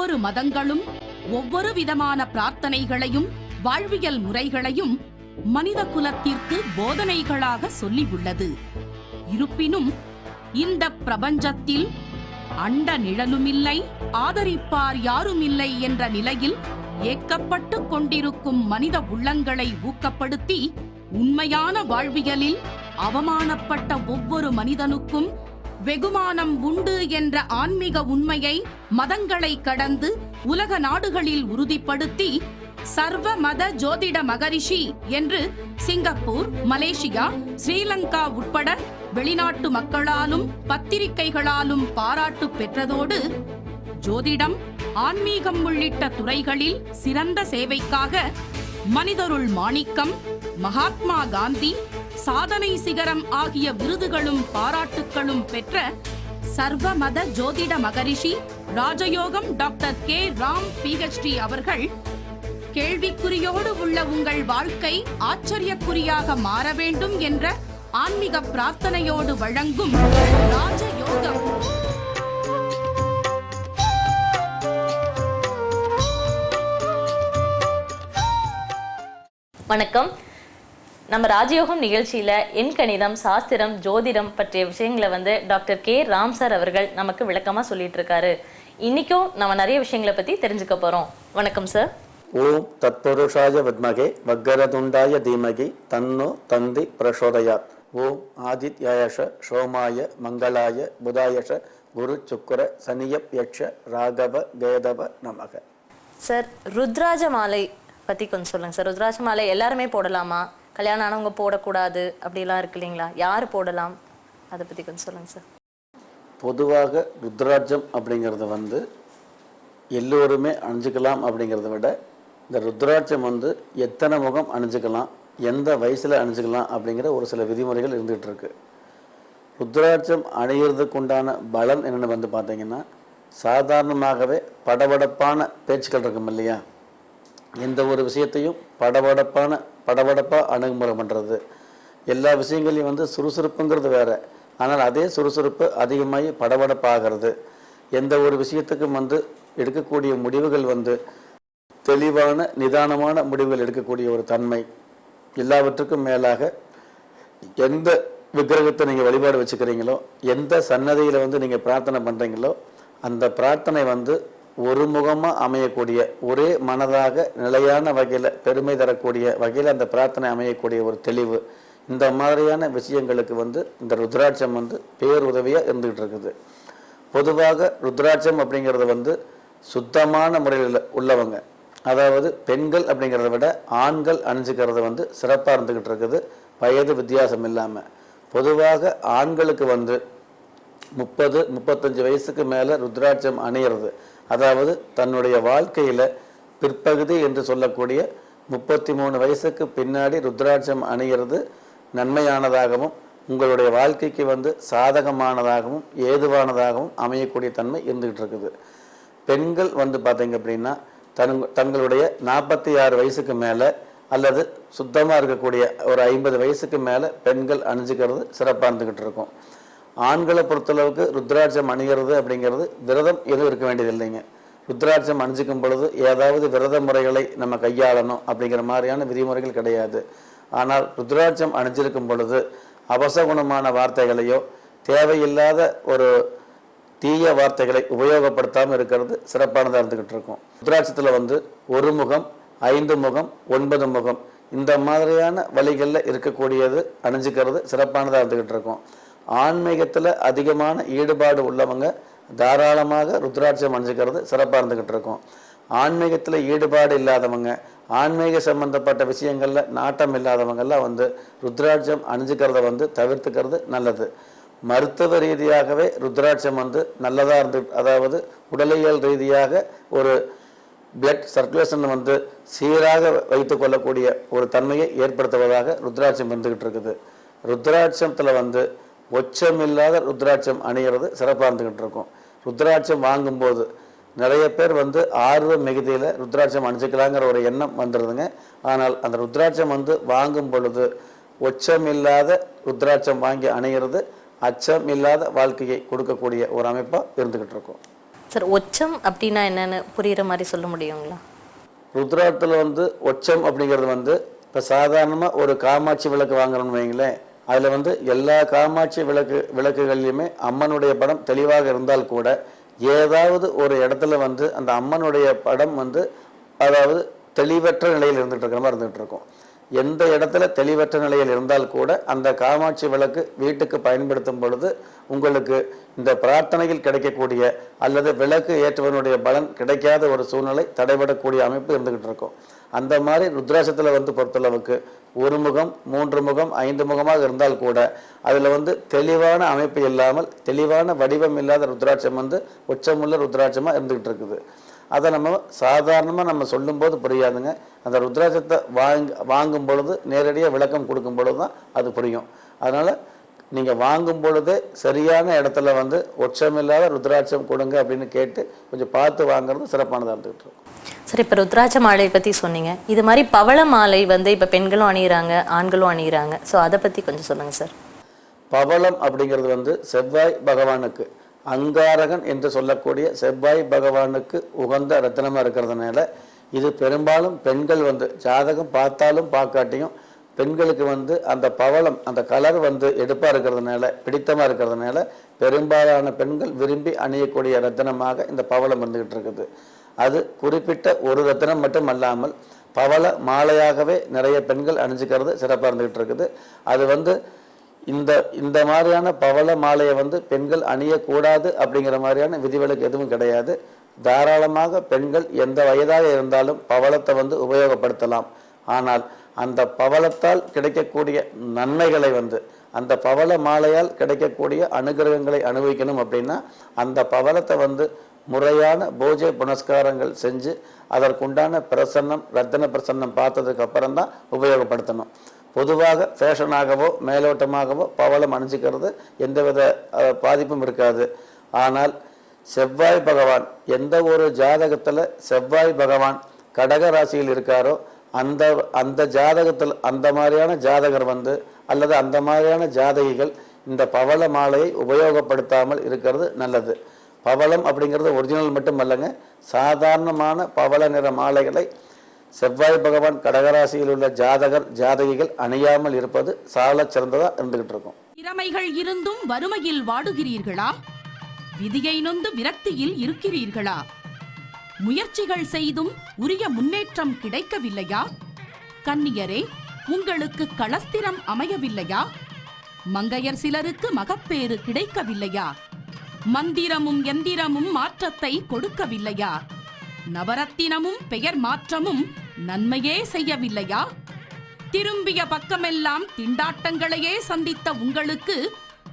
ஒவ்வொரு மதங்களும் ஒவ்வொரு விதமான பிரார்த்தனைகளையும் வாழ்வியல் முறைகளையும் மனித குலத்திற்கு போதனைகளாக சொல்லியுள்ளது. இருப்பினும் இந்த பிரபஞ்சத்தில் அண்ட நிழலுமில்லை, ஆதரிப்பார் யாருமில்லை என்ற நிலையில் ஏக்கப்பட்டு கொண்டிருக்கும் மனித உள்ளங்களை ஊக்கப்படுத்தி உண்மையான வாழ்வியலில் அவமானப்பட்ட ஒவ்வொரு மனிதனுக்கும் வெகுமானம் உண்டு என்ற ஆன்மீக உண்மையை மதங்களை கடந்து உலக நாடுகளில் உறுதிப்படுத்தி சர்வ மத ஜோதிட மகரிஷி என்று சிங்கப்பூர், மலேசியா, ஸ்ரீலங்கா உட்பட வெளிநாட்டு மக்களாலும் பத்திரிகைகளாலும் பாராட்டு பெற்றதோடு ஜோதிடம், ஆன்மீகம் உள்ளிட்ட துறைகளில் சிறந்த சேவைக்காக மனிதருள் மாணிக்கம், மகாத்மா காந்தி, சாதனை சிகரம் ஆகிய விருதுகளும் பாராட்டுக்களும் பெற்ற சர்வ மத ஜோதிட மகரிஷி ராஜயோகம் டாக்டர் கே ராம் PhD அவர்கள் கேள்விக்குறியோடு உள்ள உங்கள் வாழ்க்கை ஆச்சரியக்குறியாக மாற வேண்டும் என்ற ஆன்மீக பிரார்த்தனையோடு வழங்கும் ராஜயோகம். வணக்கம். நம்ம ராஜயோகம் நிகழ்ச்சியில எண் கணிதம், சாஸ்திரம், ஜோதிடம் பற்றிய விஷயங்களை டாக்டர் கே ராம் சார் அவர்கள் நமக்கு விளக்கமா சொல்லிட்டு இருக்காரு. இன்னைக்கும் நம்ம நிறைய விஷயங்களை பத்தி தெரிஞ்சுக்க போறோம். வணக்கம் சார். ஓம் தத்புருஷாய வித்மகே வக்கரதுண்டாய தீமகி தன்னோ தந்தி பிரசோதயாத். ஓம் ஆதித்யாயஷ சோமாய மங்களாய புதாயஷ குரு சுக்கர சனியப் யக்ஷ ராகவ கேதவ நமக. சார், ருத்ராஜ மாலை பத்தி கொஞ்சம் சொல்லுங்க சார். ருத்ராஜ மாலை எல்லாருமே போடலாமா? கல்யாணம் ஆனவங்க போடக்கூடாது அப்படிலாம் இருக்கு இல்லைங்களா? யார் போடலாம்? அதை பத்தி கொஞ்சம் சொல்லுங்க சார். பொதுவாக ருத்ராட்சம் அப்படிங்கிறது எல்லோருமே அணிஞ்சுக்கலாம் அப்படிங்கிறத விட இந்த ருத்ராட்சம் எத்தனை முகம் அணிஞ்சுக்கலாம், எந்த வயசில் அணிஞ்சுக்கலாம் அப்படிங்கிற ஒரு சில விதிமுறைகள் இருந்துகிட்டு இருக்கு. ருத்ராட்சம் அணிகிறதுக்கு உண்டான பலன் என்னென்னு பார்த்தீங்கன்னா, சாதாரணமாகவே படபடப்பான பேச்சுக்கள் இருக்கும் இல்லையா, எந்த ஒரு விஷயத்தையும் படபடப்பாக அணுகுமுறை பண்ணுறது, எல்லா விஷயங்களையும் சுறுசுறுப்புங்கிறது வேற, ஆனால் அதே சுறுசுறுப்பு அதிகமாகி படபடப்பாகிறது, எந்த ஒரு விஷயத்துக்கும் எடுக்கக்கூடிய முடிவுகள் தெளிவான நிதானமான முடிவுகள் எடுக்கக்கூடிய ஒரு தன்மை, எல்லாவற்றுக்கும் மேலாக எந்த விக்கிரகத்தை நீங்கள் வழிபாடு வச்சுக்கிறீங்களோ, எந்த சன்னதியில் நீங்கள் பிரார்த்தனை பண்ணுறீங்களோ, அந்த பிரார்த்தனை ஒருமுகமாக அமையக்கூடிய, ஒரே மனதாக நிலையான வகையில், பெருமை தரக்கூடிய வகையில் அந்த பிரார்த்தனை அமையக்கூடிய ஒரு தெளிவு, இந்த மாதிரியான விஷயங்களுக்கு இந்த ருத்ராட்சம் பேருதவியாக இருந்துகிட்டு இருக்குது. பொதுவாக ருத்ராட்சம் அப்படிங்கிறது சுத்தமான முறையில் உள்ளவங்க, அதாவது பெண்கள் அப்படிங்கிறத விட ஆண்கள் அணிஞ்சுக்கிறது சிறப்பாக இருந்துக்கிட்டு இருக்குது, வயது வித்தியாசம் இல்லாமல். பொதுவாக ஆண்களுக்கு 30-35 வயசுக்கு மேலே ருத்ராட்சம் அணியிறது, அதாவது தன்னுடைய வாழ்க்கையில் பிற்பகுதி என்று சொல்லக்கூடிய 33 வயசுக்கு பின்னாடி ருத்ராட்சம் அணியிறது நன்மையானதாகவும் உங்களுடைய வாழ்க்கைக்கு சாதகமானதாகவும் ஏதுவானதாகவும் அமையக்கூடிய தன்மை இருந்துகிட்டு இருக்குது. பெண்கள் பார்த்தீங்க அப்படின்னா தங்களுடைய 46 வயசுக்கு மேலே அல்லது சுத்தமாக இருக்கக்கூடிய ஒரு 50 வயசுக்கு மேலே பெண்கள் அணிஞ்சுக்கிறது சிறப்பாக இருந்துக்கிட்டு இருக்கும். ஆண்களை பொறுத்தளவுக்கு ருத்ராட்சம் அணிகிறது அப்படிங்கிறது விரதம் எதுவும் இருக்க வேண்டியது இல்லைங்க. ருத்ராட்சம் அணிஞ்சிக்கும் பொழுது ஏதாவது விரத முறைகளை நம்ம கையாளணும் அப்படிங்கிற மாதிரியான விதிமுறைகள் கிடையாது. ஆனால் ருத்ராட்சம் அணிஞ்சிருக்கும் பொழுது அபசகுணமான வார்த்தைகளையோ தேவையில்லாத ஒரு தீய வார்த்தைகளை உபயோகப்படுத்தாமல் இருக்கிறது சிறப்பானதாக இருந்துக்கிட்டு இருக்கும். ருத்ராட்சத்தில் ஒரு முகம், 5 முகம், 9 முகம் இந்த மாதிரியான வழிகளில் இருக்கக்கூடியது அணிஞ்சிக்கிறது சிறப்பானதாக இருந்துக்கிட்டு இருக்கும். ஆன்மீகத்தில் அதிகமான ஈடுபாடு உள்ளவங்க தாராளமாக ருத்ராட்சம் அணிஞ்சிக்கிறது சிறப்பாக இருந்துக்கிட்டு இருக்கும். ஆன்மீகத்தில் ஈடுபாடு இல்லாதவங்க, ஆன்மீக சம்பந்தப்பட்ட விஷயங்களில் நாட்டம் இல்லாதவங்கெல்லாம் ருத்ராட்சம் அணிஞ்சிக்கிறத தவிர்த்துக்கிறது நல்லது. மருத்துவ ரீதியாகவே ருத்ராட்சம் நல்லதாக இருந்து, அதாவது உடலியல் ரீதியாக ஒரு பிளட் சர்க்குலேஷன் சீராக வைத்து கொள்ளக்கூடிய ஒரு தன்மையை ஏற்படுத்துவதாக ருத்ராட்சம் இருந்துகிட்டு இருக்குது. ருத்ராட்சத்தில் ஒச்சமில்லாத ருத்ராட்சம் அணிகிறது சிறப்பாக இருந்துகிட்டு இருக்கும். ருத்ராட்சம் வாங்கும்போது நிறைய பேர் ஆர்வ மிகுதியில் ருத்ராட்சம் அணிஞ்சிக்கலாங்கிற ஒரு எண்ணம் வந்துடுதுங்க. ஆனால் அந்த ருத்ராட்சம் வாங்கும் பொழுது ஒச்சமில்லாத ருத்ராட்சம் வாங்கி அணிகிறது அச்சம் இல்லாத வாழ்க்கையை கொடுக்கக்கூடிய ஒரு அமைப்பாக இருந்துகிட்டு இருக்கும். சார் ஒச்சம் அப்படின்னா என்னன்னு புரியுற மாதிரி சொல்ல முடியுங்களா? ருத்ராட்சத்தில் வந்து ஒச்சம் அப்படிங்கிறது வந்து இப்போ சாதாரணமாக ஒரு காமாட்சி விளக்கு வாங்குறோம்னு வைங்களேன், அதில் வந்து எல்லா காமாட்சி விளக்குகள்லையுமே அம்மனுடைய படம் தெளிவாக இருந்தால் கூட ஏதாவது ஒரு இடத்துல வந்து அந்த அம்மனுடைய படம் வந்து அதாவது தெளிவற்ற நிலையில் இருந்துகிட்டு இருக்கிற மாதிரி இருந்துகிட்டு இருக்கும். எந்த இடத்துல தெளிவற்ற நிலையில் இருந்தால் கூட அந்த காமாட்சி விளக்கு வீட்டுக்கு பயன்படுத்தும் பொழுது உங்களுக்கு இந்த பிரார்த்தனையில் கிடைக்கக்கூடிய அல்லது விளக்கு ஏற்றுவனுடைய பலன் கிடைக்காத ஒரு சூழ்நிலை தடைபடக்கூடிய அமைப்பு இருந்துகிட்டு இருக்கும். அந்த மாதிரி ருத்ராட்சத்தில் வந்து பொறுத்தளவுக்கு ஒரு முகம் 3 முகம் 5 முகமாக இருந்தால் கூட அதில் வந்து தெளிவான அமைப்பு இல்லாமல் தெளிவான வடிவம் இல்லாத ருத்ராட்சம் வந்து உச்சமுள்ள ருத்ராட்சமாக இருந்துகிட்டு இருக்குது. அதை நம்ம சாதாரணமாக நம்ம சொல்லும்போது புரியாதுங்க. அந்த ருத்ராட்சத்தை வாங்கும் பொழுது நேரடியாக விளக்கம் கொடுக்கும் பொழுது தான் அது புரியும். அதனால் நீங்கள் வாங்கும் பொழுதே சரியான இடத்துல வந்து ஒற்றமில்லாத ருத்ராட்சம் கொடுங்க அப்படின்னு கேட்டு கொஞ்சம் பார்த்து வாங்குறது சிறப்பானதாக இருந்துகிட்டு இருக்கும். சரி, இப்போ ருத்ராட்ச மாலை பற்றி சொன்னீங்க. இது மாதிரி பவள மாலை வந்து இப்போ பெண்களும் அணிகிறாங்க, ஆண்களும் அணிகிறாங்க. ஸோ அதை பற்றி கொஞ்சம் சொல்லுங்கள் சார். பவளம் அப்படிங்கிறது வந்து செவ்வாய் பகவானுக்கு அங்காரகன் என்று சொல்லக்கூடிய செவ்வாய் பகவானுக்கு உகந்த ரத்தினமாக இருக்கிறதுனால இது பெரும்பாலும் பெண்கள் வந்து ஜாதகம் பார்த்தாலும் பார்க்காட்டியும் பெண்களுக்கு வந்து அந்த பவளம் அந்த கலர் வந்து எடுப்பாக இருக்கிறதுனால பிடித்தமாக இருக்கிறதுனால பெரும்பாலான பெண்கள் விரும்பி அணியக்கூடிய ரத்தினமாக இந்த பவளம் இருந்துகிட்டு இருக்குது. அது குறிப்பிட்ட ஒரு ரத்தினம் மட்டும் அல்லாமல் பவள மாலையாகவே நிறைய பெண்கள் அணிஞ்சிக்கிறது சிறப்பாக இருந்துகிட்டு இருக்குது. அது வந்து இந்த மாதிரியான பவள மாலையை வந்து பெண்கள் அணியக்கூடாது அப்படிங்கிற மாதிரியான விதிவிலக்கு எதுவும் கிடையாது. தாராளமாக பெண்கள் எந்த வயதாக இருந்தாலும் பவளத்தை வந்து உபயோகப்படுத்தலாம். ஆனால் அந்த பவளத்தால் கிடைக்கக்கூடிய நன்மைகளை வந்து அந்த பவள மாலையால் கிடைக்கக்கூடிய அனுகிரகங்களை அனுபவிக்கணும் அப்படின்னா அந்த பவளத்தை வந்து முறையான பூஜை புனஸ்காரங்கள் செஞ்சு அதற்குண்டான பிரசன்னம் ரத்தின பிரசன்னம் பார்த்ததுக்கு அப்புறம் தான் உபயோகப்படுத்தணும். பொதுவாக ஃபேஷனாகவோ மேலோட்டமாகவோ பவளம் அணிஞ்சிக்கிறது எந்தவித பாதிப்பும் இருக்காது. ஆனால் செவ்வாய் பகவான் எந்த ஒரு ஜாதகத்தில் செவ்வாய் பகவான் கடக ராசியில் இருக்காரோ அந்த ஜாதகத்தில் அந்த மாதிரியான ஜாதகர் வந்து அல்லது அந்த மாதிரியான ஜாதகிகள் இந்த பவள மாலையை உபயோகப்படுத்தாமல் இருக்கிறது நல்லது. பவளம் அப்படிங்கிறது ஒரிஜினல் மட்டும் அல்லங்க, சாதாரணமான பவள நிற மாலைகளை செவ்வாய் பகவான் கடகராசியில் உள்ள ஜாதகிகள் அணியாமல் இருப்பது சால சிறந்ததா இருந்துகிட்டு இருக்கும். திறமைகள் இருந்தும் வறுமையில் வாடுகிறீர்களா? விதியை நொந்து விரக்தியில் இருக்கிறீர்களா? முயற்சிகள் செய்தும் உரிய முன்னேற்றம் கிடைக்கவில்லையா? கன்னியரே, உங்களுக்கு களஸ்திரம் அமையவில்லையா? மங்கையர் சிலருக்கு மகப்பேறு கிடைக்கவில்லையா? மந்திரமும் எந்திரமும் மாற்றத்தை கொடுக்கவில்லையா? நவரத்தினமும் பெயர் மாற்றமும் நன்மையே செய்யவில்லையா? திரும்பிய பக்கமெல்லாம் திண்டாட்டங்களையே சந்தித்த உங்களுக்கு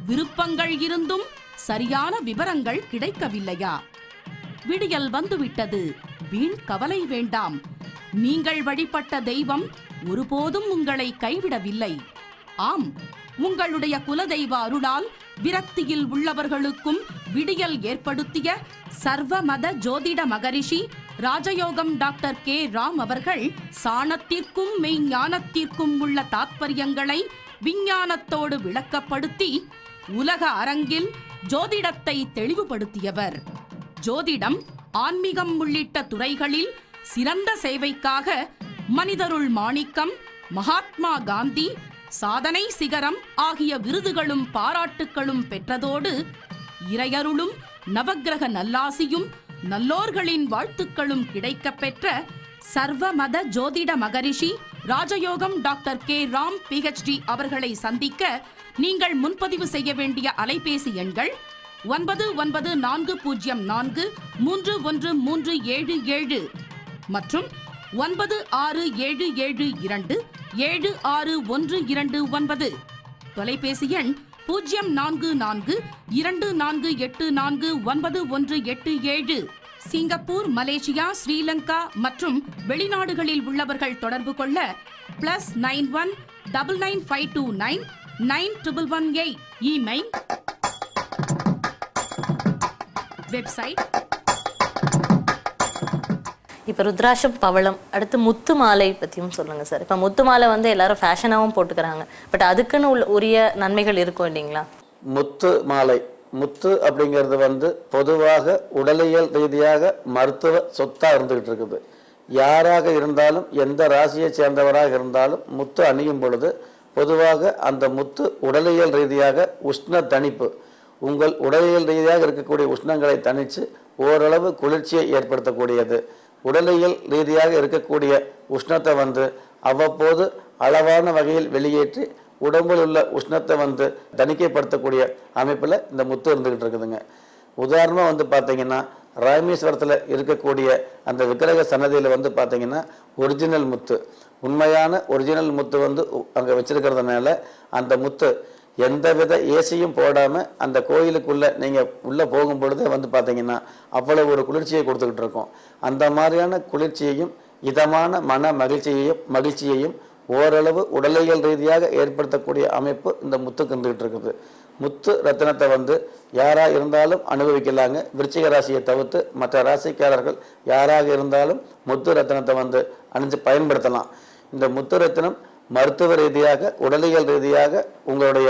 விருப்பங்கள் இருந்தும் சரியான விவரங்கள் கிடைக்கவில்லையா? விடியல் வந்துவிட்டது, வீண் கவலை வேண்டாம். நீங்கள் வழிபட்ட தெய்வம் ஒருபோதும் உங்களை கைவிடவில்லை. ஆம், உங்களுடைய குலதெய்வ அருளால் விரக்தியில் உள்ளவர்களுக்கும் விடியல் ஏற்படுத்திய சர்வமத ஜோதிட மகரிஷி ராஜயோகம் டாக்டர் கே ராம் அவர்கள் சாணத்திற்கும் மெய்ஞானத்திற்கும் உள்ள தாத்பரியங்களை விஞ்ஞானத்தோடு விளக்கப்படுத்தி உலக அரங்கில் ஜோதிடத்தை தெளிவுபடுத்தியவர். ஜோதிடம், ஆன்மீகம் உள்ளிட்ட துறைகளில் சிறந்த சேவைக்காக மனிதருள் மாணிக்கம், மகாத்மா காந்தி, சாதனை சிகரம் ஆகிய விருதுகளும் பாராட்டுக்களும் பெற்றதோடு இறையருளும் நவக்கிரக நல்லாசியும் நல்லோர்களின் வாழ்த்துக்களும் கிடைக்கப் பெற்ற சர்வமத ஜோதிட மகரிஷி ராஜயோகம் டாக்டர் கே ராம் PhD அவர்களை சந்திக்க நீங்கள் முன்பதிவு செய்ய வேண்டிய அலைபேசி எண்கள் 9940431377 மற்றும் 9677276129. தொலைபேசி எண் 0442484918. சிங்கப்பூர், மலேசியா, ஸ்ரீலங்கா மற்றும் வெளிநாடுகளில் உள்ளவர்கள் தொடர்பு கொள்ள +91 99529 9118. Email, website. இப்போ ருத்ராட்சம், பவளம், அடுத்து முத்து மாலை பற்றியும் சொல்லுங்கள் சார். இப்போ முத்து மாலை வந்து எல்லாரும் ஃபேஷனாகவும் போட்டுக்கிறாங்க, பட் அதுக்குன்னு உரிய நன்மைகள் இருக்கும் இல்லைங்களா? முத்து மாலை முத்து அப்படிங்கிறது வந்து பொதுவாக உடலியல் ரீதியாக மருத்துவ சொத்தாக இருந்துகிட்டு இருக்குது. யாராக இருந்தாலும் எந்த ராசியை சேர்ந்தவராக இருந்தாலும் முத்து அணியும் பொழுது பொதுவாக அந்த முத்து உடலியல் ரீதியாக உஷ்ண தணிப்பு, உங்கள் உடலியல் ரீதியாக இருக்கக்கூடிய உஷ்ணங்களை தணித்து ஓரளவு குளிர்ச்சியை ஏற்படுத்தக்கூடியது. உடலியல் ரீதியாக இருக்கக்கூடிய உஷ்ணத்தை வந்து அவ்வப்போது அளவான வகையில் வெளியேற்றி உடம்பில் உள்ள உஷ்ணத்தை வந்து தணிக்கைப்படுத்தக்கூடிய அமைப்பில் இந்த முத்து இருந்துக்கிட்டு இருக்குதுங்க. உதாரணமாக வந்து பார்த்தீங்கன்னா ராமேஸ்வரத்தில் இருக்கக்கூடிய அந்த விக்கிரக சன்னதியில் வந்து பார்த்தீங்கன்னா ஒரிஜினல் முத்து, உண்மையான ஒரிஜினல் முத்து வந்து அங்கே வச்சிருக்கிறதுனால அந்த முத்து எந்தவித ஏசியும் போடாமல் அந்த கோயிலுக்குள்ளே நீங்கள் உள்ளே போகும் பொழுதே வந்து பார்த்தீங்கன்னா அவ்வளோ ஒரு குளிர்ச்சியை கொடுத்துக்கிட்டு இருக்கோம். அந்த மாதிரியான குளிர்ச்சியையும் இதமான மன மகிழ்ச்சியையும் ஓரளவு உடலியல் ரீதியாக ஏற்படுத்தக்கூடிய அமைப்பு இந்த முத்துக்கு இருந்துகிட்டு இருக்குது. முத்து ரத்தினத்தை வந்து யாராக இருந்தாலும் அனுபவிக்கலாங்க. விருச்சிக ராசியை தவிர்த்து மற்ற ராசிக்காரர்கள் யாராக இருந்தாலும் முத்து ரத்தினத்தை வந்து அணிஞ்சு பயன்படுத்தலாம். இந்த முத்து ரத்தினம் மருத்துவ ரீதியாக உடலியல் ரீதியாக உங்களுடைய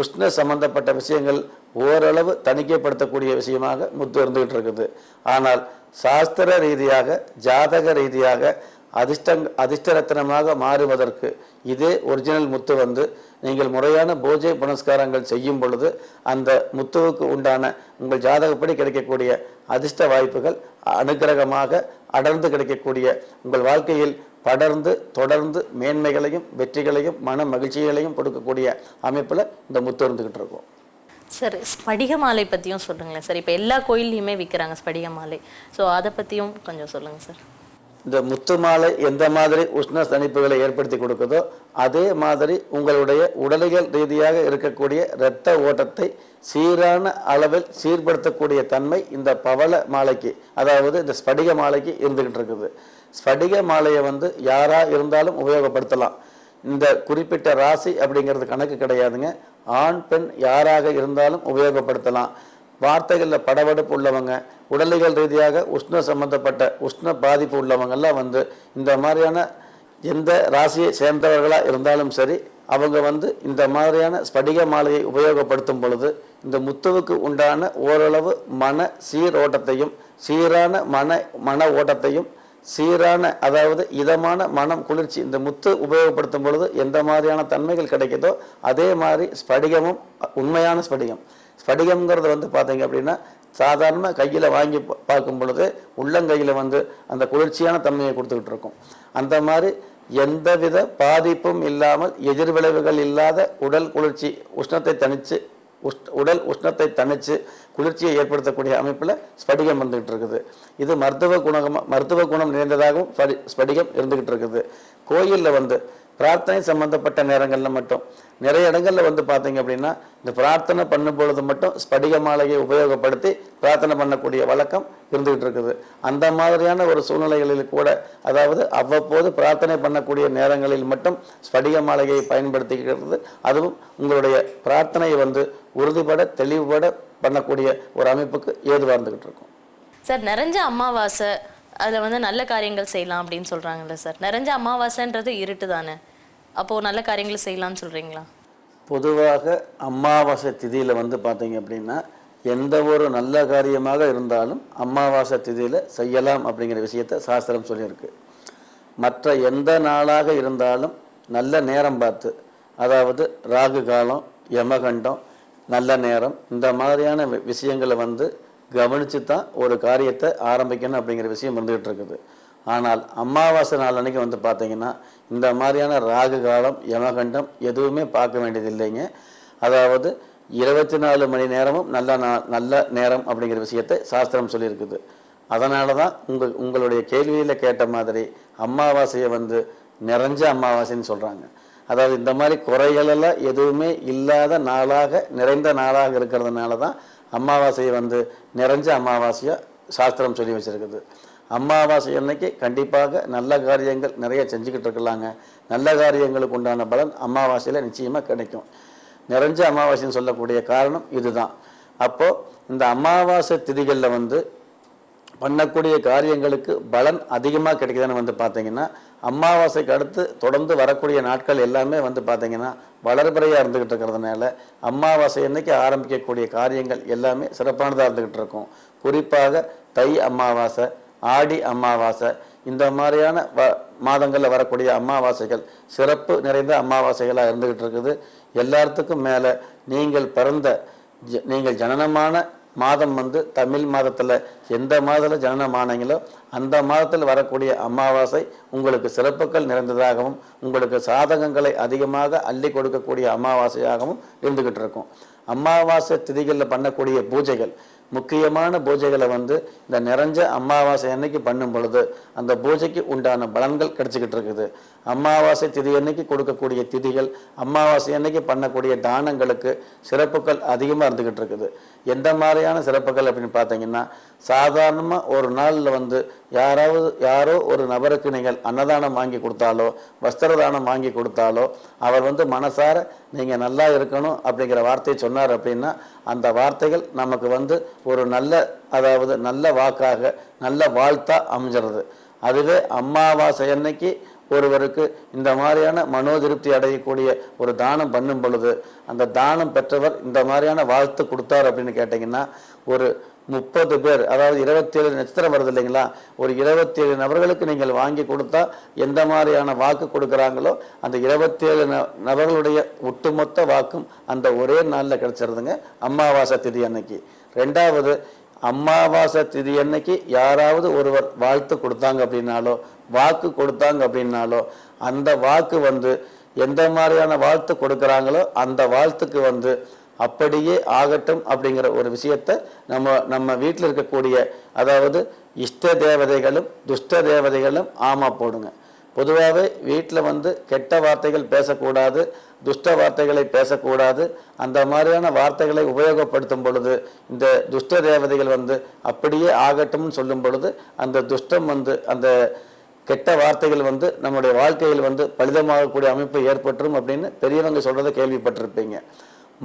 உஷ்ண சம்பந்தப்பட்ட விஷயங்கள் ஓரளவு தணிக்கைப்படுத்தக்கூடிய விஷயமாக முத்து இருந்துகிட்டு இருக்குது. ஆனால் சாஸ்திர ரீதியாக ஜாதக ரீதியாக அதிர்ஷ்ட ரத்தினமாக மாறுவதற்கு இதே ஒரிஜினல் முத்து வந்து நீங்கள் முறையான பூஜை புனஸ்காரங்கள் செய்யும் பொழுது அந்த முத்துவுக்கு உண்டான உங்கள் ஜாதகப்படி கிடைக்கக்கூடிய அதிர்ஷ்ட வாய்ப்புகள் அனுக்கிரகமாக அடர்ந்து கிடைக்கக்கூடிய உங்கள் வாழ்க்கையில் படர்ந்து தொடர்ந்து மேன்மைகளையும் வெற்றிகளையும் மன மகிழ்ச்சிகளையும் கொடுக்கக்கூடிய அமைப்பில் இந்த முத்து இருந்துக்கிட்டு இருக்கும். சார், ஸ்படிக மாலை பற்றியும் சொல்லுங்களேன் சார். இப்போ எல்லா கோயில்லையுமே விற்கிறாங்க ஸ்படிக மாலை. ஸோ அதை பற்றியும் கொஞ்சம் சொல்லுங்கள் சார். இந்த முத்து மாலை எந்த மாதிரி உஷ்ண தணிப்புகளை ஏற்படுத்தி கொடுக்குதோ அதே மாதிரி உங்களுடைய உடலியல் ரீதியாக இருக்கக்கூடிய இரத்த ஓட்டத்தை சீரான அளவில் சீர்படுத்தக்கூடிய தன்மை இந்த பவள மாலைக்கு, அதாவது இந்த ஸ்படிக மாலைக்கு இருந்துகிட்டு இருக்குது. ஸ்படிக மாலையை வந்து யாரா இருந்தாலும் உபயோகப்படுத்தலாம். இந்த குறிப்பிட்ட ராசி அப்படிங்கிறது கணக்கு கிடையாதுங்க. ஆண் பெண் யாராக இருந்தாலும் உபயோகப்படுத்தலாம். வார்த்தைகளில் படபடப்பு உள்ளவங்க, உடலியல் ரீதியாக உஷ்ண சம்பந்தப்பட்ட உஷ்ண பாதிப்பு உள்ளவங்கெல்லாம் வந்து இந்த மாதிரியான எந்த ராசியை சேர்ந்தவர்களாக இருந்தாலும் சரி, அவங்க வந்து இந்த மாதிரியான ஸ்படிக மாலையை உபயோகப்படுத்தும் பொழுது இந்த முத்துவுக்கு உண்டான ஓரளவு மன சீரோட்டத்தையும் சீரான மன ஓட்டத்தையும் சீரான அதாவது இதமான மனம் குளிர்ச்சி இந்த முத்து உபயோகப்படுத்தும் பொழுது எந்த மாதிரியான தன்மைகள் கிடைக்குதோ அதே மாதிரி ஸ்படிகமும் உண்மையான ஸ்படிகம்ங்கிறது வந்து பார்த்தீங்க அப்படின்னா சாதாரண கையில் வாங்கி பார்க்கும் பொழுது உள்ளங்கையில் வந்து அந்த குளிர்ச்சியான தன்மையை கொடுத்துக்கிட்டு இருக்கும். அந்த மாதிரி எந்தவித பாதிப்பும் இல்லாமல் எதிர்விளைவுகள் இல்லாத உடல் குளிர்ச்சி உடல் உஷ்ணத்தை தணித்து குளிர்ச்சியை ஏற்படுத்தக்கூடிய அமைப்பில் ஸ்படிகம் இருந்துகிட்டு இருக்குது. இது மருத்துவ குணம் நிறைந்ததாகவும் ஸ்படிகம் இருந்துகிட்டு இருக்குது. கோயிலில் வந்து பிரார்த்தனை சம்பந்தப்பட்ட நேரங்களில் மட்டும் நிறைய இடங்களில் வந்து பார்த்தீங்க அப்படின்னா இந்த பிரார்த்தனை பண்ணும் பொழுது மட்டும் ஸ்படிக மாலையை உபயோகப்படுத்தி பிரார்த்தனை பண்ணக்கூடிய வழக்கம் இருந்துகிட்டு இருக்குது. அந்த மாதிரியான ஒரு சூழ்நிலைகளில் கூட, அதாவது அவ்வப்போது பிரார்த்தனை பண்ணக்கூடிய நேரங்களில் மட்டும் ஸ்படிக மாலையை பயன்படுத்திக்கிறது. அதுவும் உங்களுடைய பிரார்த்தனையை வந்து உறுதிபட தெளிவுபட பண்ணக்கூடிய ஒரு அமைப்புக்கு ஏதுவாக இருந்துகிட்டு இருக்கும். சார், நிறைஞ்ச அமாவாசை அதில் வந்து நல்ல காரியங்கள் செய்யலாம் அப்படின்னு சொல்கிறாங்கல்ல சார். நிறைஞ்ச அமாவாசைன்றது இருட்டு தானே, அப்போது நல்ல காரியங்கள் செய்யலாம்னு சொல்கிறீங்களா? பொதுவாக அமாவாசை திதியில் வந்து பார்த்தீங்க அப்படின்னா எந்த ஒரு நல்ல காரியமாக இருந்தாலும் அமாவாசை திதியில் செய்யலாம் அப்படிங்கிற விஷயத்தை சாஸ்திரம் சொல்லியிருக்கு. மற்ற எந்த நாளாக இருந்தாலும் நல்ல நேரம் பார்த்து, அதாவது ராகு காலம், யமகண்டம், நல்ல நேரம், இந்த மாதிரியான விஷயங்களை வந்து கவனித்து தான் ஒரு காரியத்தை ஆரம்பிக்கணும் அப்படிங்கிற விஷயம் இருந்துகிட்டு இருக்குது. ஆனால் அமாவாசை நாள் அன்றைக்கி வந்து பார்த்தீங்கன்னா இந்த மாதிரியான ராகு காலம், யமகண்டம் எதுவுமே பார்க்க வேண்டியது இல்லைங்க. அதாவது 24 மணி நேரமும் நல்ல நேரம் அப்படிங்கிற விஷயத்தை சாஸ்திரம் சொல்லியிருக்குது. அதனால தான் உங்களுடைய கேள்வியில் கேட்ட மாதிரி அமாவாசையை வந்து நிறைஞ்ச அமாவாசைன்னு சொல்கிறாங்க. அதாவது இந்த மாதிரி குறைகளெல்லாம் எதுவுமே இல்லாத நாளாக நிறைந்த நாளாக இருக்கிறதுனால தான் அமாவாசையை வந்து நிறைஞ்ச அமாவாசையாக சாஸ்திரம் சொல்லி வச்சுருக்குது. அமாவாசை அன்னைக்கு கண்டிப்பாக நல்ல காரியங்கள் நிறைய செஞ்சுக்கிட்டு இருக்கலாங்க. நல்ல காரியங்களுக்கு உண்டான பலன் அமாவாசையில் நிச்சயமாக கிடைக்கும். நிறைஞ்ச அமாவாசைன்னு சொல்லக்கூடிய காரணம் இதுதான். அப்போது இந்த அமாவாசை திதிகளில் வந்து பண்ணக்கூடிய காரியங்களுக்கு பலன் அதிகமாக கிடைக்குதுன்னு வந்து பார்த்தீங்கன்னா, அமாவாசைக்கு அடுத்து தொடர்ந்து வரக்கூடிய நாட்கள் எல்லாமே வந்து பார்த்தீங்கன்னா வளர்பிறையாக இருந்துக்கிட்டு இருக்கிறதுனால அமாவாசை அன்னைக்கு ஆரம்பிக்கக்கூடிய காரியங்கள் எல்லாமே சிறப்பானதாக இருந்துக்கிட்டு இருக்கும். குறிப்பாக தை அமாவாசை, ஆடி அமாவாசை, இந்த மாதிரியான மாதங்களில் வரக்கூடிய அமாவாசைகள் சிறப்பு நிறைந்த அமாவாசைகளாக இருந்துக்கிட்டு இருக்குது. எல்லாத்துக்கும் மேலே நீங்கள் ஜனனமான மாதம் வந்து தமிழ் மாதத்தில் எந்த மாதத்தில் ஜனனமானீங்களோ அந்த மாதத்தில் வரக்கூடிய அமாவாசை உங்களுக்கு சிறப்புகள் நிறைந்ததாகவும் உங்களுக்கு சாதகங்களை அதிகமாக அள்ளி கொடுக்கக்கூடிய அமாவாசையாகவும் இருந்துக்கிட்டு இருக்கும். அமாவாசை திதிகளில் பண்ணக்கூடிய பூஜைகள், முக்கியமான பூஜைகளை வந்து இந்த நிறைஞ்ச அமாவாசை அன்னைக்கு பண்ணும் பொழுது அந்த பூஜைக்கு உண்டான பலன்கள் கிடைச்சிக்கிட்டு இருக்குது. அமாவாசை திதி அன்னைக்கு கொடுக்கக்கூடிய திதிகள், அமாவாசை அன்னைக்கு பண்ணக்கூடிய தானங்களுக்கு சிறப்புகள் அதிகமாக இருந்துக்கிட்டு இருக்குது. எந்த மாதிரியான சிறப்புகள் அப்படின்னு பார்த்தீங்கன்னா, சாதாரணமாக ஒரு நாளில் வந்து யாரோ ஒரு நபருக்கு நீங்கள் அன்னதானம் வாங்கி கொடுத்தாலோ வஸ்திரதானம் வாங்கி கொடுத்தாலோ அவர் வந்து மனசார நீங்கள் நல்லா இருக்கணும் அப்படிங்கிற வார்த்தையை சொன்னார் அப்படின்னா அந்த வார்த்தைகள் நமக்கு வந்து ஒரு நல்ல வாக்காக நல்ல வாழ்த்தா அமைஞ்சிருது. அதுவே அமாவாசை அன்னைக்கு ஒருவருக்கு இந்த மாதிரியான மனோதிருப்தி அடையக்கூடிய ஒரு தானம் பண்ணும் பொழுது அந்த தானம் பெற்றவர் இந்த மாதிரியான வாழ்த்து கொடுத்தார் அப்படின்னு கேட்டிங்கன்னா, ஒரு 30 பேர், அதாவது 27 நட்சத்திரம் வருது இல்லைங்களா, ஒரு 27 நபர்களுக்கு நீங்கள் வாங்கி கொடுத்தா எந்த மாதிரியான வாக்கு கொடுக்குறாங்களோ அந்த 27 நபர்களுடைய ஒட்டுமொத்த வாக்கும் அந்த ஒரே நாளில் கிடைச்சிருதுங்க அமாவாசை திதி அன்னைக்கு. ரெண்டாவது, அமாவாசை திதி அன்னைக்கு யாராவது ஒருவர் வாழ்த்து கொடுத்தாங்க அப்படின்னாலோ வாக்கு கொடுத்தாங்க அப்படின்னாலோ அந்த வாக்கு வந்து எந்த மாதிரியான வாழ்த்து கொடுக்குறாங்களோ அந்த வாழ்த்துக்கு வந்து அப்படியே ஆகட்டும் அப்படிங்கிற ஒரு விஷயத்தை நம்ம வீட்டில் இருக்கக்கூடிய, அதாவது இஷ்ட தேவதைகளும் துஷ்ட தேவதைகளும் ஆமா போடுங்க. பொதுவாகவே வீட்டில் வந்து கெட்ட வார்த்தைகள் பேசக்கூடாது, துஷ்ட வார்த்தைகளை பேசக்கூடாது. அந்த மாதிரியான வார்த்தைகளை உபயோகப்படுத்தும் பொழுது இந்த துஷ்ட தேவதைகள் வந்து அப்படியே ஆகட்டும்னு சொல்லும் பொழுது அந்த துஷ்டம் வந்து அந்த கெட்ட வார்த்தைகள் வந்து நம்முடைய வாழ்க்கையில் வந்து பலிதமாகக்கூடிய அமைப்பு ஏற்பட்டுரும் அப்படின்னு பெரியவங்க சொல்றதை கேள்விப்பட்டிருப்பீங்க.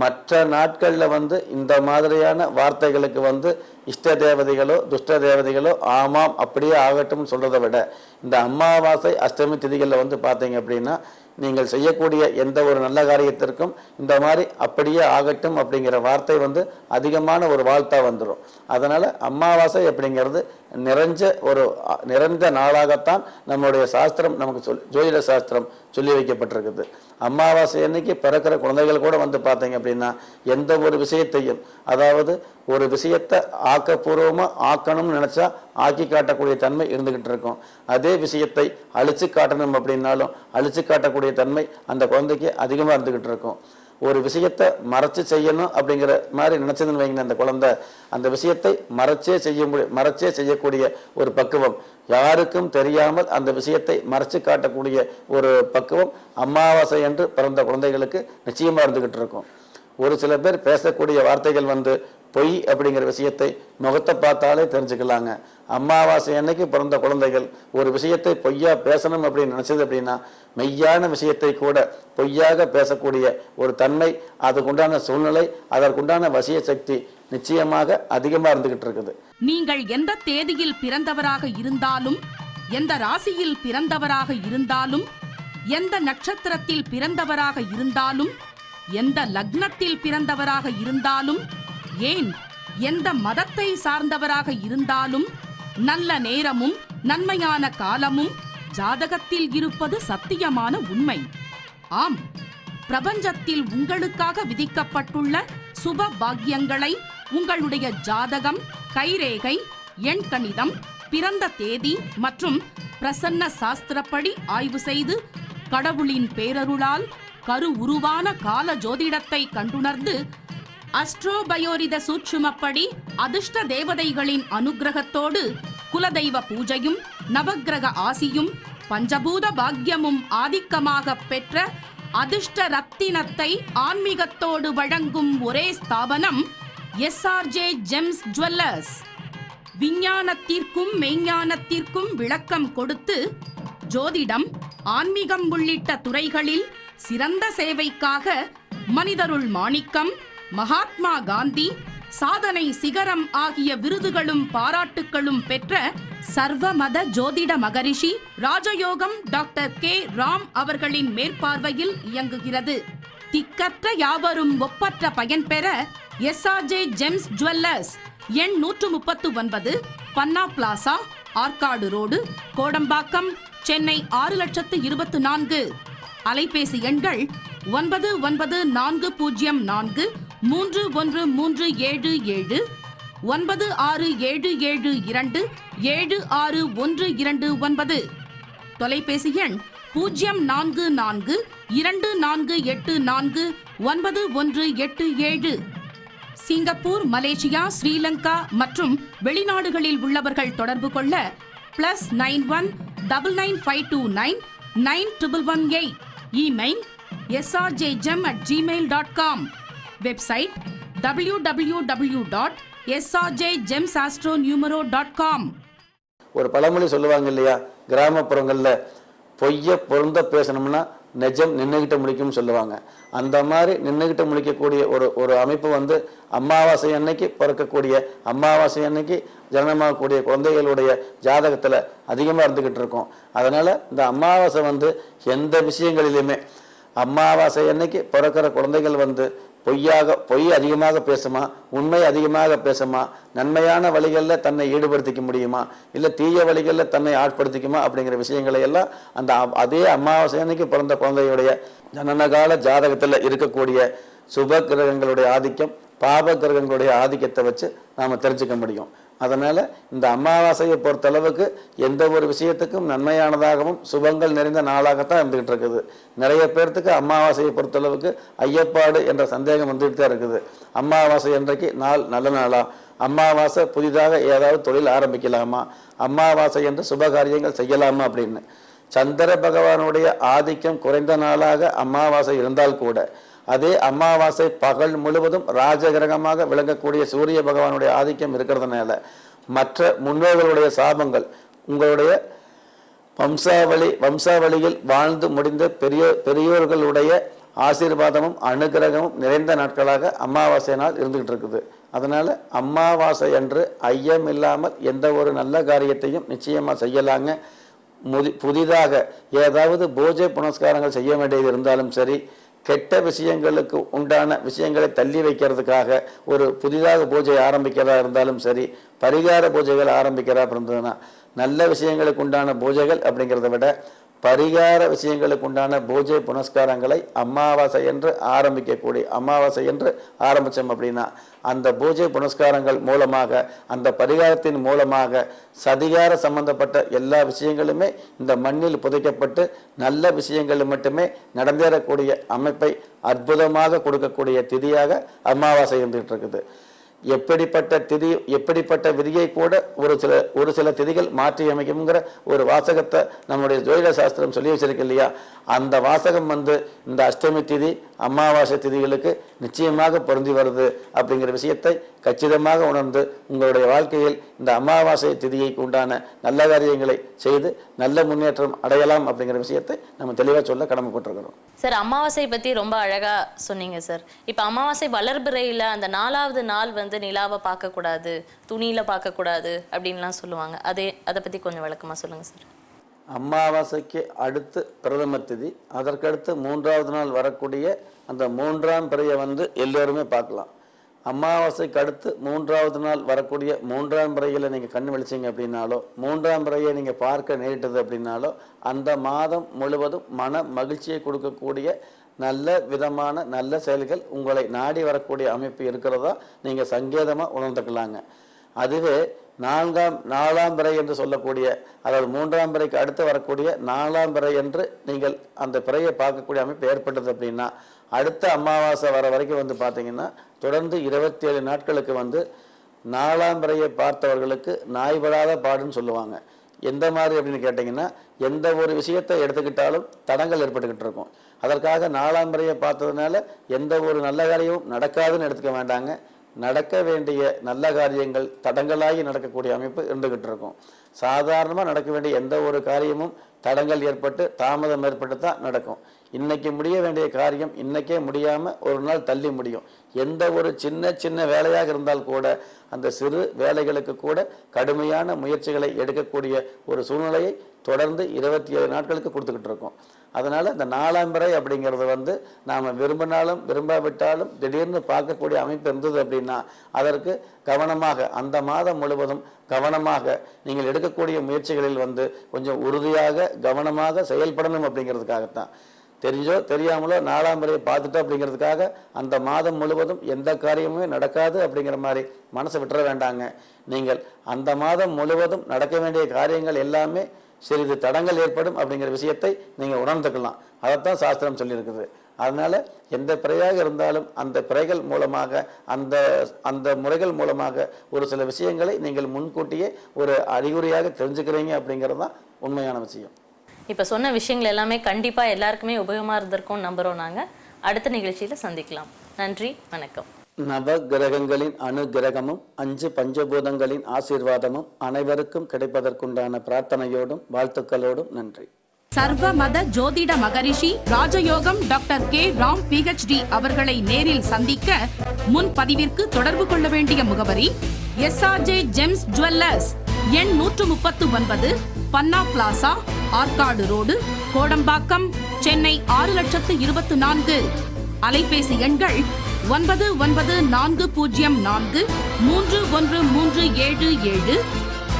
மற்ற நாட்களில் வந்து இந்த மாதிரியான வார்த்தைகளுக்கு வந்து இஷ்ட தேவதைகளோ துஷ்ட தேவதைகளோ ஆமாம் அப்படியே ஆகட்டும்னு சொல்றதை விட இந்த அமாவாசை அஷ்டமி திதிகளில் வந்து பார்த்தீங்க அப்படின்னா நீங்கள் செய்யக்கூடிய எந்த ஒரு நல்ல காரியத்திற்கும் இந்த மாதிரி அப்படியே ஆகட்டும் அப்படிங்கிற வார்த்தை வந்து அதிகமான ஒரு வாழ்த்தா வந்துடும். அதனால அமாவாசை அப்படிங்கிறது நிறைந்த நாளாகத்தான் நம்முடைய சாஸ்திரம் நமக்கு ஜோதிட சாஸ்திரம் சொல்லி வைக்கப்பட்டிருக்குது. அமாவாசை அன்னைக்கு பிறக்கிற குழந்தைகள் கூட வந்து பார்த்தீங்க அப்படின்னா எந்த ஒரு விஷயத்தையும், அதாவது ஒரு விஷயத்தை ஆக்கப்பூர்வமாக ஆக்கணும்னு நினச்சா ஆக்கி காட்டக்கூடிய தன்மை இருந்துக்கிட்டு இருக்கும். அதே விஷயத்தை அழிச்சு காட்டணும் அப்படின்னாலும் அழிச்சு காட்டக்கூடிய தன்மை அந்த குழந்தைக்கு அதிகமாக இருந்துக்கிட்டு இருக்கும். ஒரு விஷயத்தை மறைச்சு செய்யணும் அப்படிங்கிற மாதிரி நினைச்சதுன்னு வைங்க, அந்த குழந்தை அந்த விஷயத்தை மறைச்சே செய்யக்கூடிய ஒரு பக்குவம், யாருக்கும் தெரியாமல் அந்த விஷயத்தை மறைச்சு காட்டக்கூடிய ஒரு பக்குவம் அமாவாசை என்று பிறந்த குழந்தைகளுக்கு நிச்சயமா இருந்துகிட்டு இருக்கும். ஒரு சில பேர் பேசக்கூடிய வார்த்தைகள் வந்து பொய் அப்படிங்கிற விஷயத்தை முகத்தை பார்த்தாலே தெரிஞ்சுக்கலாங்க. அமாவாசை அன்னைக்கு பிறந்த குழந்தைகள் ஒரு விஷயத்தை பொய்யா பேசணும் அப்படின்னு நினைச்சது அப்படின்னா மெய்யான விஷயத்தை கூட பொய்யாக பேசக்கூடிய ஒரு தன்மை, அதுக்குண்டான சூழ்நிலை, அதற்குண்டான வசிய சக்தி நிச்சயமாக அதிகமா இருந்துகிட்டு இருக்குது. நீங்கள் எந்த தேதியில் பிறந்தவராக இருந்தாலும், எந்த ராசியில் பிறந்தவராக இருந்தாலும், எந்த நட்சத்திரத்தில் பிறந்தவராக இருந்தாலும், எந்த லக்னத்தில் பிறந்தவராக இருந்தாலும், ஏன் எந்த மதத்தை சார்ந்தவராக இருந்தாலும் நல்ல நேரமும் நன்மையான காலமும் ஜாதகத்தில் இருப்பது சத்தியமான உண்மை. ஆம், பிரபஞ்சத்தில் உங்களுக்காக விதிக்கப்பட்டுள்ள சுப பாக்கியங்களை உங்களுடைய ஜாதகம், கைரேகை, எண் கணிதம், பிறந்த தேதி மற்றும் பிரசன்ன சாஸ்திரப்படி ஆய்வு செய்து கடவுளின் பேரருளால் கரு உருவான கால ஜோதிடத்தை கண்டுணர்ந்து அஸ்ட்ரோபயோரித சூட்சுமப்படி அதிர்ஷ்ட தேவதைகளின் அனுகிரகத்தோடு குலதெய்வ பூஜையும் நவக்கிரக ஆசியும் பஞ்சபூத பாக்கியமும் ஆதிக்கமாக பெற்ற அதிர்ஷ்ட ரத்தினத்தை ஆன்மீகத்தோடு வழங்கும் ஒரே ஸ்தாபனம் எஸ்ஆர்ஜே ஜெம்ஸ் ஜுவல்லர்ஸ். விஞ்ஞானத்திற்கும் மெய்ஞானத்திற்கும் விளக்கம் கொடுத்து ஜோதிடம், ஆன்மீகம் உள்ளிட்ட துறைகளில் சிறந்த சேவைக்காக மனிதருள் மாணிக்கம், மகாத்மா காந்தி, சாதனை சிகரம் ஆகிய விருதுகளும் பாராட்டுக்களும் பெற்ற சர்வமத ஜோதிட மகரிஷி ராஜயோகம் டாக்டர் கே ராம் அவர்களின் மேற்பார்வையில் இயங்குகிறது. திக்கற்ற யாவரும் ஒப்பற்ற பயன்பெற SRJ ஜெம்ஸ் ஜுவல்லர்ஸ் எண் 139, பன்னா பிளாசா, ஆற்காடு ரோடு, கோடம்பாக்கம், சென்னை 6,24,000. அலைபேசி எண்கள் 9940431377, 9677276129. தொலைபேசி எண் 0424849187. சிங்கப்பூர், மலேசியா, ஸ்ரீலங்கா மற்றும் வெளிநாடுகளில் உள்ளவர்கள் தொடர்பு கொள்ள +91 99529 9118. Email srjgem@gmail.com. Website www.srjgemsastronumero.com. ஒரு பழமொழி சொல்லுவாங்க இல்லையா, கிராமப்புறங்களில் பொய்ய பொருந்த பேசணும்னா நிஜம் நின்றுகிட்ட முடிக்கும்னு சொல்லுவாங்க. அந்த மாதிரி நின்றுகிட்ட முடிக்கக்கூடிய ஒரு அமைப்பு வந்து அமாவாசை அன்னைக்கு பிறக்கக்கூடிய, அமாவாசை அன்னைக்கு ஜனனமாகக்கூடிய குழந்தைகளுடைய ஜாதகத்தில் அதிகமாக இருந்துக்கிட்டு இருக்கோம். அதனால் இந்த அமாவாசை வந்து எந்த விஷயங்களிலுமே அமாவாசை அன்னைக்கு பிறக்கிற குழந்தைகள் வந்து பொய் அதிகமாக பேசுமா, உண்மை அதிகமாக பேசுமா, நன்மையான வழிகளில் தன்னை ஈடுபடுத்திக்க முடியுமா, இல்லை தீய வழிகளில் தன்னை ஆட்படுத்திக்குமா அப்படிங்கிற விஷயங்களை எல்லாம் அதே அமாவாசை அன்னைக்கு பிறந்த குழந்தையுடைய ஜனனகால ஜாதகத்தில் இருக்கக்கூடிய சுப கிரகங்களுடைய ஆதிக்கம், பாப கிரகங்களுடைய ஆதிக்கத்தை வச்சு நாம் தெரிஞ்சுக்க முடியும். அதனால் இந்த அமாவாசையை பொறுத்தளவுக்கு எந்த ஒரு விஷயத்துக்கும் நன்மையானதாகவும் சுபங்கள் நிறைந்த நாளாகத்தான் இருந்துகிட்டு இருக்குது. நிறைய பேர்த்துக்கு அமாவாசையை பொறுத்தளவுக்கு ஐயப்பாடு என்ற சந்தேகம் வந்துகிட்டு தான் இருக்குது. அமாவாசை அன்றைக்கு நாள் நல்ல நாளா, அமாவாசை புதிதாக ஏதாவது தொழில் ஆரம்பிக்கலாமா, அமாவாசை என்று சுபகாரியங்கள் செய்யலாமா அப்படின்னு. சந்திர பகவானுடைய ஆதிக்கம் குறைந்த நாளாக அமாவாசை இருந்தால் கூட அதே அமாவாசை பகல் முழுவதும் ராஜகிரகமாக விளங்கக்கூடிய சூரிய பகவானுடைய ஆதிக்கம் இருக்கிறதுனால மற்ற முன்னோர்களுடைய சாபங்கள், உங்களுடைய வம்சாவளியில் வாழ்ந்து முடிந்த பெரியோர்களுடைய ஆசீர்வாதமும் அனுகிரகமும் நிறைந்த நாட்களாக அமாவாசை நாள் இருந்துகிட்டு இருக்குது. அதனால அமாவாசை அன்று ஐயம் இல்லாமல் எந்த ஒரு நல்ல காரியத்தையும் நிச்சயமா செய்யலாங்க. புதிதாக ஏதாவது பூஜை புனஸ்காரங்கள் செய்ய வேண்டியது இருந்தாலும் சரி, கெட்ட விஷயங்களுக்கு உண்டான விஷயங்களை தள்ளி வைக்கிறதுக்காக ஒரு புதிதாக பூஜை ஆரம்பிக்கிறதா இருந்தாலும் சரி, பரிகார பூஜைகள் ஆரம்பிக்கிறதா இருந்ததுன்னா, நல்ல விஷயங்களுக்கு உண்டான பூஜைகள் அப்படிங்கிறத விட பரிகார விஷயங்களுக்கு உண்டான பூஜை புனஸ்காரங்களை அமாவாசை என்று ஆரம்பித்தோம் அப்படின்னா அந்த பூஜை புனஸ்காரங்கள் மூலமாக, அந்த பரிகாரத்தின் மூலமாக சதிகார சம்பந்தப்பட்ட எல்லா விஷயங்களுமே இந்த மண்ணில் புதைக்கப்பட்டு நல்ல விஷயங்கள் மட்டுமே நடந்தேறக்கூடிய அமைப்பை அற்புதமாக கொடுக்கக்கூடிய திதியாக அமாவாசை இருந்துகிட்டு இருக்குது. எப்படிப்பட்ட விதியை கூட ஒரு சில திதிகள் மாற்றி அமைக்கும்ங்கிற ஒரு வாசகத்தை நம்முடைய ஜோதிட சாஸ்திரம் சொல்லி வச்சிருக்கு இல்லையா, அந்த வாசகம் வந்து இந்த அஷ்டமி திதி அமாவாசை திதிகளுக்கு நிச்சயமாக பொருந்தி வருது அப்படிங்கிற விஷயத்தை கச்சிதமாக உணர்ந்து உங்களுடைய வாழ்க்கையில் இந்த அமாவாசை திதியை உண்டான நல்ல காரியங்களை செய்து நல்ல முன்னேற்றம் அடையலாம் அப்படிங்கிற விஷயத்தை நம்ம தெளிவாக சொல்ல கடமைப்பட்டிருக்கிறோம். சார், அமாவாசை பற்றி ரொம்ப அழகா சொன்னீங்க சார். இப்போ அமாவாசை வளர்பிறையில் அந்த 4வது நாள் வந்து நிலாவை பார்க்கக்கூடாது, துணியில பார்க்கக்கூடாது அப்படின்லாம் சொல்லுவாங்க. அதை பற்றி கொஞ்சம் விளக்கமாக சொல்லுங்க சார். அமாவாசைக்கு அடுத்து பிரதம திதி, அதற்கடுத்து 3வது நாள் வரக்கூடிய அந்த 3ஆம் பிறையை வந்து எல்லோருமே பார்க்கலாம். அமாவாசைக்கு அடுத்து 3வது நாள் வரக்கூடிய 3ஆம் பிறையில் நீங்கள் கண் விழிச்சிங்க அப்படின்னாலோ, 3ஆம் பிறையை நீங்கள் பார்க்க நேரிட்டது அப்படின்னாலோ அந்த மாதம் முழுவதும் மன மகிழ்ச்சியை கொடுக்கக்கூடிய நல்ல விதமான நல்ல செயல்கள் உங்களை நாடி வரக்கூடிய அமைப்பு இருக்கிறதா நீங்கள் சங்கேதமாக உணர்ந்துக்கலாங்க. அதுவே 4ஆம் பிறை என்று சொல்லக்கூடிய, அதாவது 3ஆம் பிறைக்கு அடுத்து வரக்கூடிய 4ஆம் பிறை என்று நீங்கள் அந்த பிறையை பார்க்கக்கூடிய அமைப்பு ஏற்பட்டது அப்படின்னா அடுத்த அமாவாசை வர வரைக்கும் வந்து பார்த்தீங்கன்னா தொடர்ந்து 27 நாட்களுக்கு வந்து 4ஆம் பிறையை பார்த்தவர்களுக்கு நாய்படாத பாடுன்னு சொல்லுவாங்க. எந்த மாதிரி அப்படின்னு கேட்டிங்கன்னா, எந்த ஒரு விஷயத்தை எடுத்துக்கிட்டாலும் தடங்கள் ஏற்பட்டுக்கிட்டு இருக்கும். அதற்காக 4ஆம் பிறையை பார்த்ததுனால எந்த ஒரு நல்ல காரியமும் நடக்காதுன்னு எடுத்துக்க வேண்டாங்க. நடக்க வேண்டிய நல்ல காரியங்கள் தடங்களாகி நடக்கக்கூடிய அமைப்பு இருந்துகிட்டு இருக்கும். சாதாரணமாக நடக்க வேண்டிய எந்த ஒரு காரியமும் தடங்கள் ஏற்பட்டு தாமதம் ஏற்பட்டு தான் நடக்கும். இன்னைக்கு முடிய வேண்டிய காரியம் இன்னைக்கே முடியாமல் ஒரு நாள் தள்ளி முடியும். எந்த ஒரு சின்ன வேலையாக இருந்தால் கூட அந்த சிறு வேலைகளுக்கு கூட கடுமையான முயற்சிகளை எடுக்கக்கூடிய ஒரு சூழ்நிலையை தொடர்ந்து 27 நாட்களுக்கு கொடுத்துக்கிட்டு இருக்கோம். அதனால் இந்த 4ஆம் பிறை அப்படிங்கிறது நாம் விரும்பினாலும் விரும்பாவிட்டாலும் திடீர்னு பார்க்கக்கூடிய அமைப்பு இருந்தது அப்படின்னா அதற்கு கவனமாக அந்த மாதம் முழுவதும் கவனமாக நீங்கள் எடுக்கக்கூடிய முயற்சிகளில் கொஞ்சம் உறுதியாக கவனமாக செயல்படணும் அப்படிங்கிறதுக்காகத்தான். தெரிஞ்சோ தெரியாமலோ 4ஆம் பிறையை பார்த்துட்டோம் அப்படிங்கிறதுக்காக அந்த மாதம் முழுவதும் எந்த காரியமுமே நடக்காது அப்படிங்கிற மாதிரி மனசை விட்டுற வேண்டாங்க. நீங்கள் அந்த மாதம் முழுவதும் நடக்க வேண்டிய காரியங்கள் எல்லாமே சிறிது தடங்கள் ஏற்படும் அப்படிங்கிற விஷயத்தை நீங்கள் உணர்ந்துக்கலாம். அதைத்தான் சாஸ்திரம் சொல்லியிருக்குது. அதனால எந்த பிறையாக இருந்தாலும் அந்த பிறைகள் மூலமாக அந்த முறைகள் மூலமாக ஒரு சில விஷயங்களை நீங்கள் முன்கூட்டியே ஒரு அறிகுறியாக தெரிஞ்சுக்கிறீங்க அப்படிங்கிறது தான் உண்மையான விஷயம். இப்போ சொன்ன விஷயங்கள் எல்லாமே கண்டிப்பாக எல்லாருக்குமே உபயோகமாக இருந்திருக்கும் நம்புகிறோம். நாங்கள் அடுத்த நிகழ்ச்சியில் சந்திக்கலாம். நன்றி, வணக்கம். நவ கிரகங்களின் அனுகிரகமும் 5 பஞ்சபூதங்களின் ஆசீர்வாதமும் அனைவருக்கும் கிடைப்பதற்குண்டான பிரார்த்தனையோடும் வாழ்த்துக்களோடும் நன்றி. சர்வ மத ஜோதிட மகரிஷி ராஜயோகம் டாக்டர் கே ராம் PhD அவர்களை நேரில் சந்திக்க முன்பதிவிற்கு தொடர்பு கொள்ள வேண்டிய முகவரி SRJ ஜெம்ஸ் ஜுவல்லர்ஸ், எண் 139, பன்னா பிளாசா, ஆற்காடு ரோடு, கோடம்பாக்கம், சென்னை 6,24,000. அலைபேசி எண்கள் 9940431377,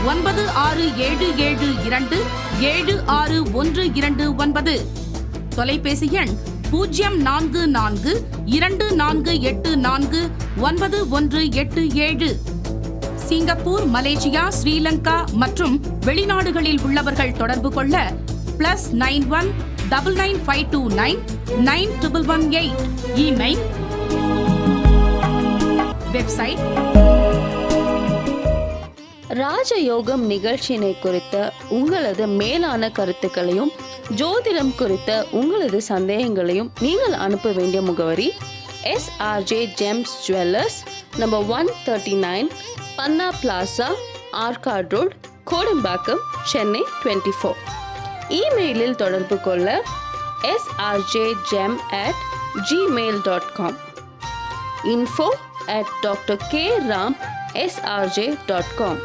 9677276129. தொலைபேசி எண் 044248491187. சிங்கப்பூர், மலேசியா, ஸ்ரீலங்கா மற்றும் வெளிநாடுகளில் உள்ளவர்கள் தொடர்பு கொள்ள +91 99529 9118. Email, website. ராஜயோகம் நிகழ்ச்சியினை குறித்த உங்களது மேலான கருத்துக்களையும் ஜோதிடம் குறித்த உங்களது சந்தேகங்களையும் நீங்கள் அனுப்ப வேண்டிய முகவரி SRJ ஜெம்ஸ் ஜுவல்லர்ஸ், நம்பர் 139, பன்னா பிளாசா, ஆற்காடு ரோடு, கோடம்பாக்கம், சென்னை 24. இமெயிலில் தொடர்பு கொள்ள srjgem@gmail.com, info@drkramsrj.com.